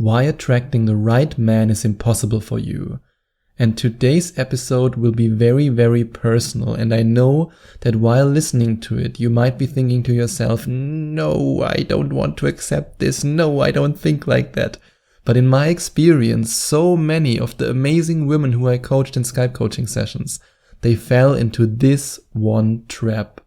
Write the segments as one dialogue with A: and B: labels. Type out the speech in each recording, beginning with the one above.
A: why attracting the right man is impossible for you. And today's episode will be very, very personal, and I know that while listening to it, you might be thinking to yourself, no, I don't want to accept this, no, I don't think like that. But in my experience, so many of the amazing women who I coached in Skype coaching sessions, they fell into this one trap.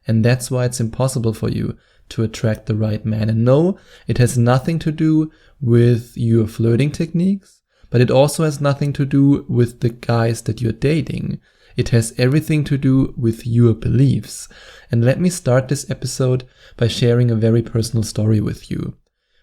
A: And that's why it's impossible for you to attract the right man. And no, it has nothing to do with your flirting techniques, but it also has nothing to do with the guys that you're dating. It has everything to do with your beliefs. And let me start this episode by sharing a very personal story with you.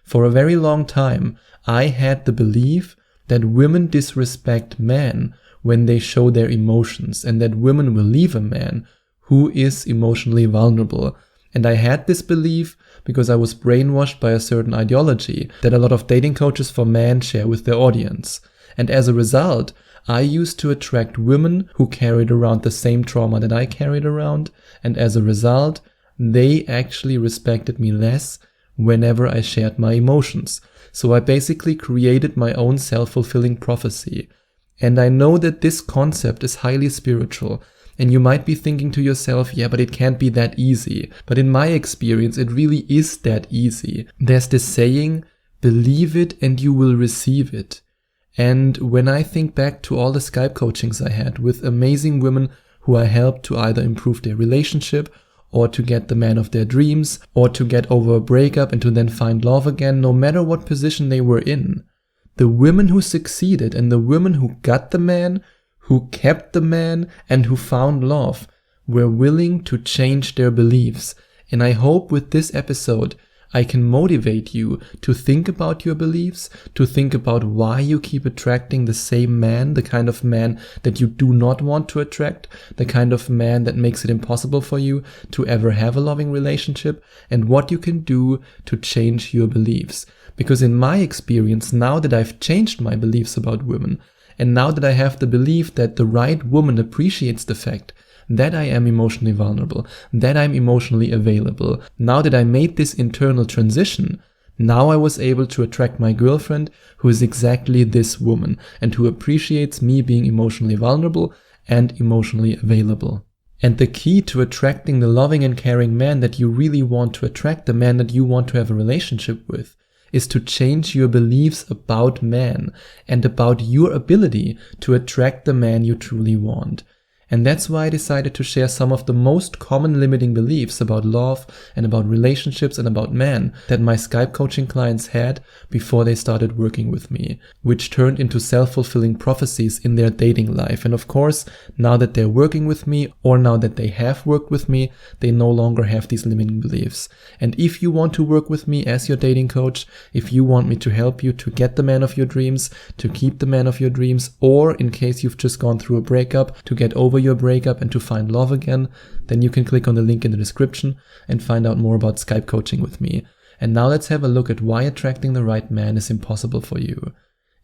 A: For a very long time, I had the belief that women disrespect men when they show their emotions, and that women will leave a man who is emotionally vulnerable. And I had this belief because I was brainwashed by a certain ideology that a lot of dating coaches for men share with their audience. And as a result, I used to attract women who carried around the same trauma that I carried around. And as a result, they actually respected me less whenever I shared my emotions. So I basically created my own self-fulfilling prophecy. And I know that this concept is highly spiritual. And you might be thinking to yourself, yeah, but it can't be that easy. But in my experience, it really is that easy. There's this saying, believe it and you will receive it. And when I think back to all the Skype coachings I had with amazing women who I helped to either improve their relationship or to get the man of their dreams or to get over a breakup and to then find love again, no matter what position they were in, the women who succeeded and the women who got the man, who kept the man, and who found love were willing to change their beliefs. And I hope with this episode, I can motivate you to think about your beliefs, to think about why you keep attracting the same man, the kind of man that you do not want to attract, the kind of man that makes it impossible for you to ever have a loving relationship, and what you can do to change your beliefs. Because in my experience, now that I've changed my beliefs about women, and now that I have the belief that the right woman appreciates the fact that I am emotionally vulnerable, that I'm emotionally available, now that I made this internal transition, now I was able to attract my girlfriend who is exactly this woman and who appreciates me being emotionally vulnerable and emotionally available. And the key to attracting the loving and caring man that you really want to attract, the man that you want to have a relationship with, is to change your beliefs about men and about your ability to attract the man you truly want. And that's why I decided to share some of the most common limiting beliefs about love and about relationships and about men that my Skype coaching clients had before they started working with me, which turned into self-fulfilling prophecies in their dating life. And of course, now that they're working with me or now that they have worked with me, they no longer have these limiting beliefs. And if you want to work with me as your dating coach, if you want me to help you to get the man of your dreams, to keep the man of your dreams, or in case you've just gone through a breakup, to get over your breakup and to find love again, then you can click on the link in the description and find out more about Skype coaching with me. And now let's have a look at why attracting the right man is impossible for you.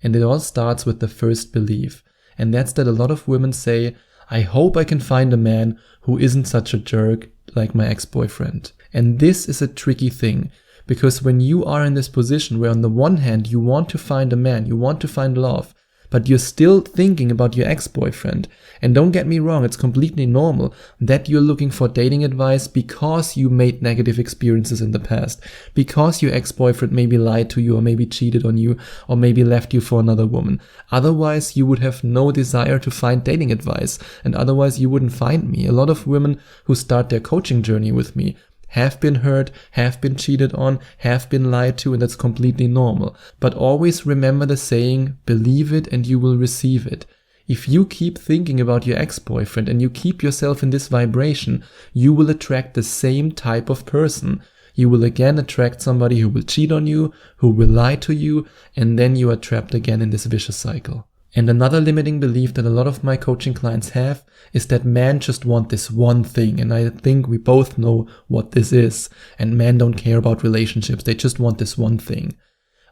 A: And it all starts with the first belief, and that's that a lot of women say, I hope I can find a man who isn't such a jerk like my ex-boyfriend. And this is a tricky thing, because when you are in this position where on the one hand you want to find a man, you want to find love, but you're still thinking about your ex-boyfriend. And don't get me wrong, it's completely normal that you're looking for dating advice because you made negative experiences in the past, because your ex-boyfriend maybe lied to you or maybe cheated on you or maybe left you for another woman. Otherwise, you would have no desire to find dating advice, and otherwise you wouldn't find me. A lot of women who start their coaching journey with me have been hurt, have been cheated on, have been lied to, and that's completely normal. But always remember the saying, believe it and you will receive it. If you keep thinking about your ex-boyfriend and you keep yourself in this vibration, you will attract the same type of person. You will again attract somebody who will cheat on you, who will lie to you, and then you are trapped again in this vicious cycle. And another limiting belief that a lot of my coaching clients have is that men just want this one thing. And I think we both know what this is. And men don't care about relationships. They just want this one thing.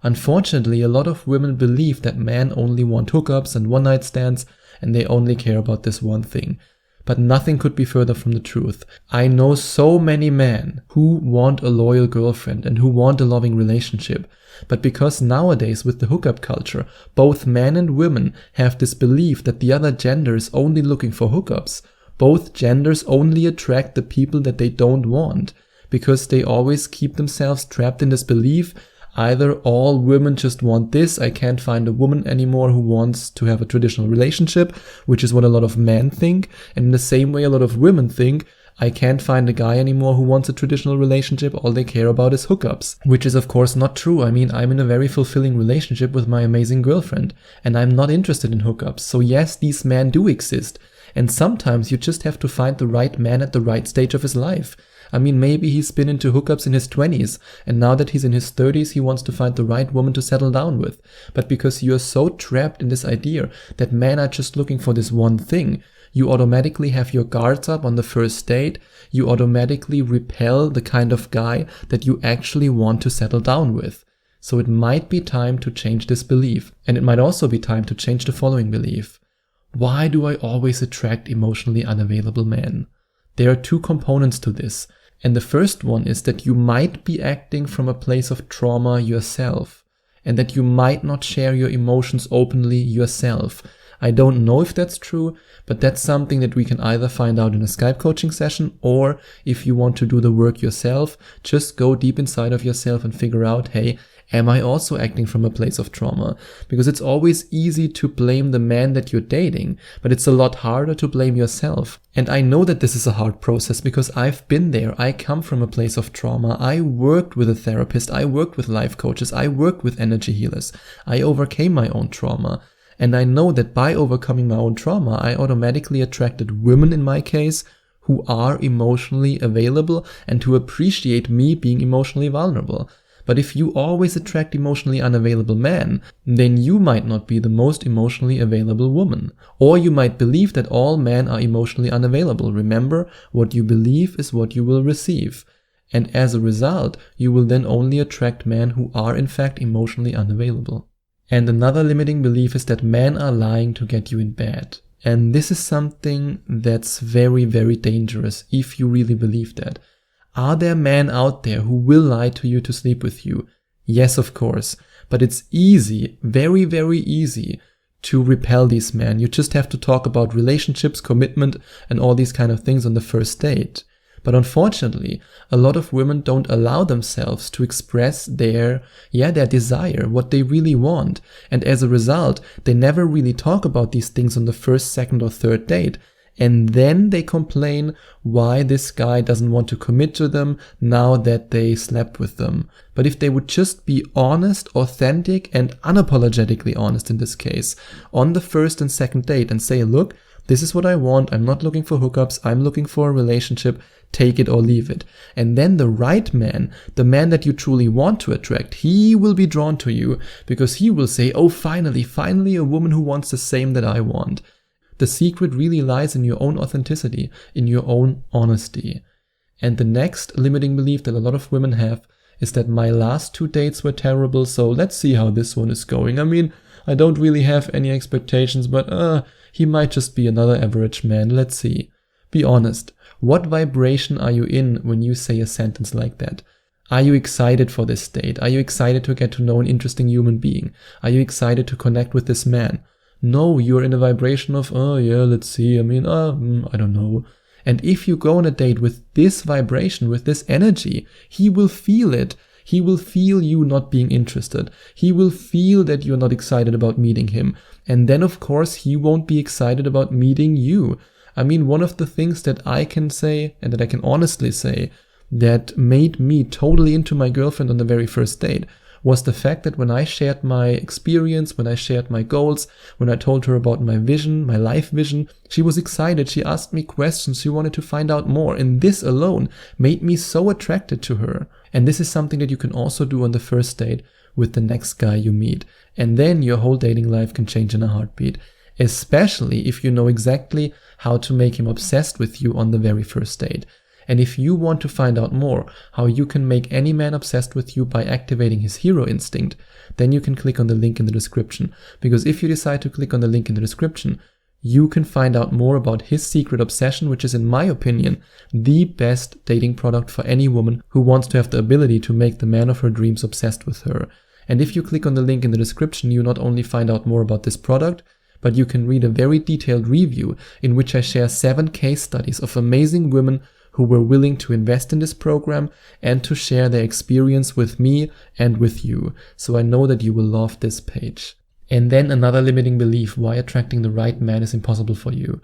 A: Unfortunately, a lot of women believe that men only want hookups and one-night stands and they only care about this one thing. But nothing could be further from the truth. I know so many men who want a loyal girlfriend and who want a loving relationship. But because nowadays with the hookup culture, both men and women have this belief that the other gender is only looking for hookups. Both genders only attract the people that they don't want, because they always keep themselves trapped in this belief, either all women just want this, I can't find a woman anymore who wants to have a traditional relationship, which is what a lot of men think, and in the same way a lot of women think, I can't find a guy anymore who wants a traditional relationship, all they care about is hookups. Which is of course not true. I mean, I'm in a very fulfilling relationship with my amazing girlfriend, and I'm not interested in hookups. So yes, these men do exist, and sometimes you just have to find the right man at the right stage of his life. I mean, maybe he's been into hookups in his 20s, and now that he's in his 30s, he wants to find the right woman to settle down with. But because you're so trapped in this idea that men are just looking for this one thing, you automatically have your guards up on the first date, you automatically repel the kind of guy that you actually want to settle down with. So it might be time to change this belief. And it might also be time to change the following belief. Why do I always attract emotionally unavailable men? There are two components to this. And the first one is that you might be acting from a place of trauma yourself, and that you might not share your emotions openly yourself. I don't know if that's true, but that's something that we can either find out in a Skype coaching session, or if you want to do the work yourself, just go deep inside of yourself and figure out, hey, am I also acting from a place of trauma? Because it's always easy to blame the man that you're dating, but it's a lot harder to blame yourself. And I know that this is a hard process because I've been there. I come from a place of trauma. I worked with a therapist. I worked with life coaches. I worked with energy healers. I overcame my own trauma. And I know that by overcoming my own trauma, I automatically attracted women in my case who are emotionally available and who appreciate me being emotionally vulnerable. But if you always attract emotionally unavailable men, then you might not be the most emotionally available woman. Or you might believe that all men are emotionally unavailable. Remember, what you believe is what you will receive. And as a result, you will then only attract men who are in fact emotionally unavailable. And another limiting belief is that men are lying to get you in bed. And this is something that's very, very dangerous if you really believe that. Are there men out there who will lie to you to sleep with you? Yes, of course. But it's easy, very, very easy to repel these men. You just have to talk about relationships, commitment, and all these kind of things on the first date. But unfortunately, a lot of women don't allow themselves to express their desire, what they really want. And as a result, they never really talk about these things on the first, second, or third date. And then they complain why this guy doesn't want to commit to them now that they slept with them. But if they would just be honest, authentic, and unapologetically honest in this case, on the first and second date and say, look, this is what I want, I'm not looking for hookups, I'm looking for a relationship, take it or leave it. And then the right man, the man that you truly want to attract, he will be drawn to you because he will say, oh, finally a woman who wants the same that I want. The secret really lies in your own authenticity, in your own honesty. And the next limiting belief that a lot of women have is that my last 2 dates were terrible, so let's see how this one is going. I mean, I don't really have any expectations, but he might just be another average man, let's see. Be honest. What vibration are you in when you say a sentence like that? Are you excited for this date? Are you excited to get to know an interesting human being? Are you excited to connect with this man? No, you're in a vibration of, oh yeah, let's see, I don't know. And if you go on a date with this vibration, with this energy, he will feel it. He will feel you not being interested. He will feel that you're not excited about meeting him. And then, of course, he won't be excited about meeting you. I mean, one of the things that I can say, and that I can honestly say, that made me totally into my girlfriend on the very first date was the fact that when I shared my experience, when I shared my goals, when I told her about my vision, my life vision, she was excited. She asked me questions. She wanted to find out more. And this alone made me so attracted to her. And this is something that you can also do on the first date with the next guy you meet. And then your whole dating life can change in a heartbeat, especially if you know exactly how to make him obsessed with you on the very first date. And if you want to find out more how you can make any man obsessed with you by activating his hero instinct, then you can click on the link in the description. Because if you decide to click on the link in the description, you can find out more about his secret obsession, which is, in my opinion, the best dating product for any woman who wants to have the ability to make the man of her dreams obsessed with her. And if you click on the link in the description, you not only find out more about this product, but you can read a very detailed review in which I share 7 case studies of amazing women who were willing to invest in this program and to share their experience with me and with you. So I know that you will love this page. And then another limiting belief why attracting the right man is impossible for you.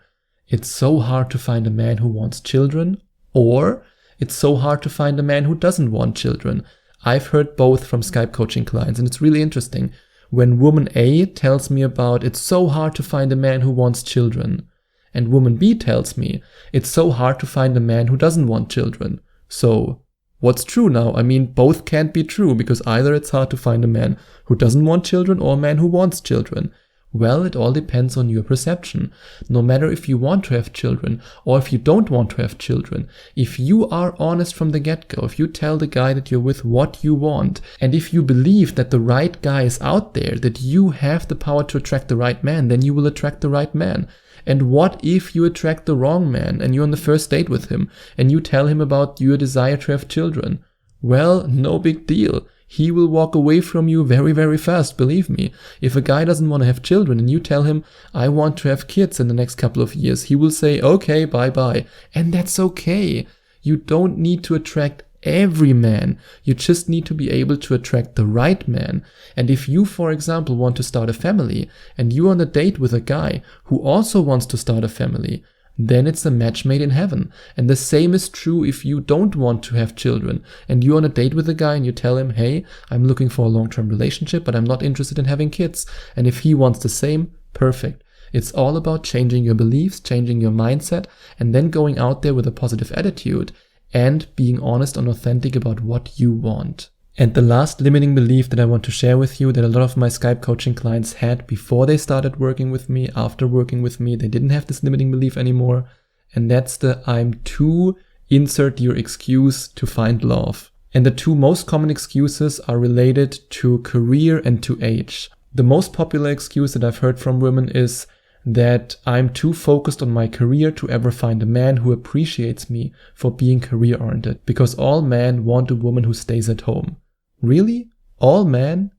A: It's so hard to find a man who wants children, or it's so hard to find a man who doesn't want children. I've heard both from Skype coaching clients, and it's really interesting. When woman A tells me about it's so hard to find a man who wants children, and woman B tells me it's so hard to find a man who doesn't want children. So what's true now? I mean, both can't be true, because either it's hard to find a man who doesn't want children or a man who wants children. Well, it all depends on your perception. No matter if you want to have children or if you don't want to have children, if you are honest from the get-go, if you tell the guy that you're with what you want, and if you believe that the right guy is out there, that you have the power to attract the right man, then you will attract the right man. And what if you attract the wrong man and you're on the first date with him and you tell him about your desire to have children? Well, no big deal. He will walk away from you very, very fast, believe me. If a guy doesn't want to have children and you tell him, I want to have kids in the next couple of years, he will say, okay, bye-bye. And that's okay. You don't need to attract every man. You just need to be able to attract the right man. And if you, for example, want to start a family and you're on a date with a guy who also wants to start a family, then it's a match made in heaven. And the same is true if you don't want to have children and you're on a date with a guy and you tell him, hey, I'm looking for a long-term relationship, but I'm not interested in having kids. And if he wants the same, perfect. It's all about changing your beliefs, changing your mindset, and then going out there with a positive attitude and being honest and authentic about what you want. And the last limiting belief that I want to share with you that a lot of my Skype coaching clients had before they started working with me, after working with me, they didn't have this limiting belief anymore. And that's the I'm too insert your excuse to find love. And the 2 most common excuses are related to career and to age. The most popular excuse that I've heard from women is that I'm too focused on my career to ever find a man who appreciates me for being career-oriented, because all men want a woman who stays at home. Really? All men?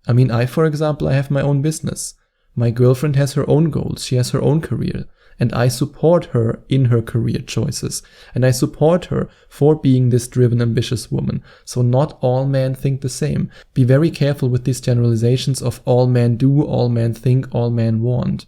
A: I mean, for example, I have my own business. My girlfriend has her own goals, she has her own career, and I support her in her career choices, and I support her for being this driven, ambitious woman. So not all men think the same. Be very careful with these generalizations of all men do, all men think, all men want.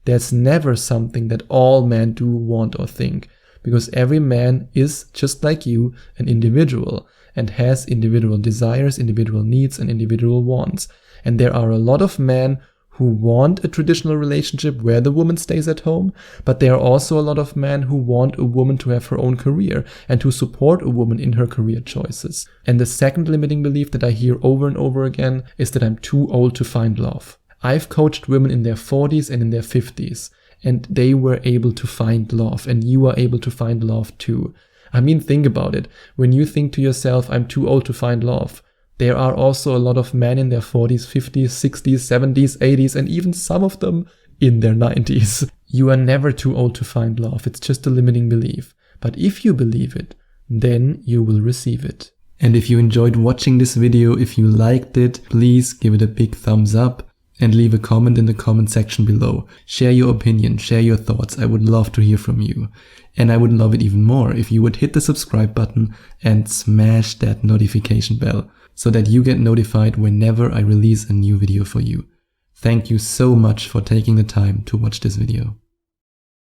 A: There's never something that all men do, want, or think, because every man is, just like you, an individual and has individual desires, individual needs, and individual wants. And there are a lot of men who want a traditional relationship where the woman stays at home, but there are also a lot of men who want a woman to have her own career and to support a woman in her career choices. And the second limiting belief that I hear over and over again is that I'm too old to find love. I've coached women in their 40s and in their 50s, and they were able to find love, and you are able to find love too. I mean, think about it. When you think to yourself, I'm too old to find love, there are also a lot of men in their 40s, 50s, 60s, 70s, 80s, and even some of them in their 90s. You are never too old to find love. It's just a limiting belief. But if you believe it, then you will receive it. And if you enjoyed watching this video, if you liked it, please give it a big thumbs up and leave a comment in the comment section below. Share your opinion, share your thoughts. I would love to hear from you. And I would love it even more if you would hit the subscribe button and smash that notification bell so that you get notified whenever I release a new video for you. Thank you so much for taking the time to watch this video.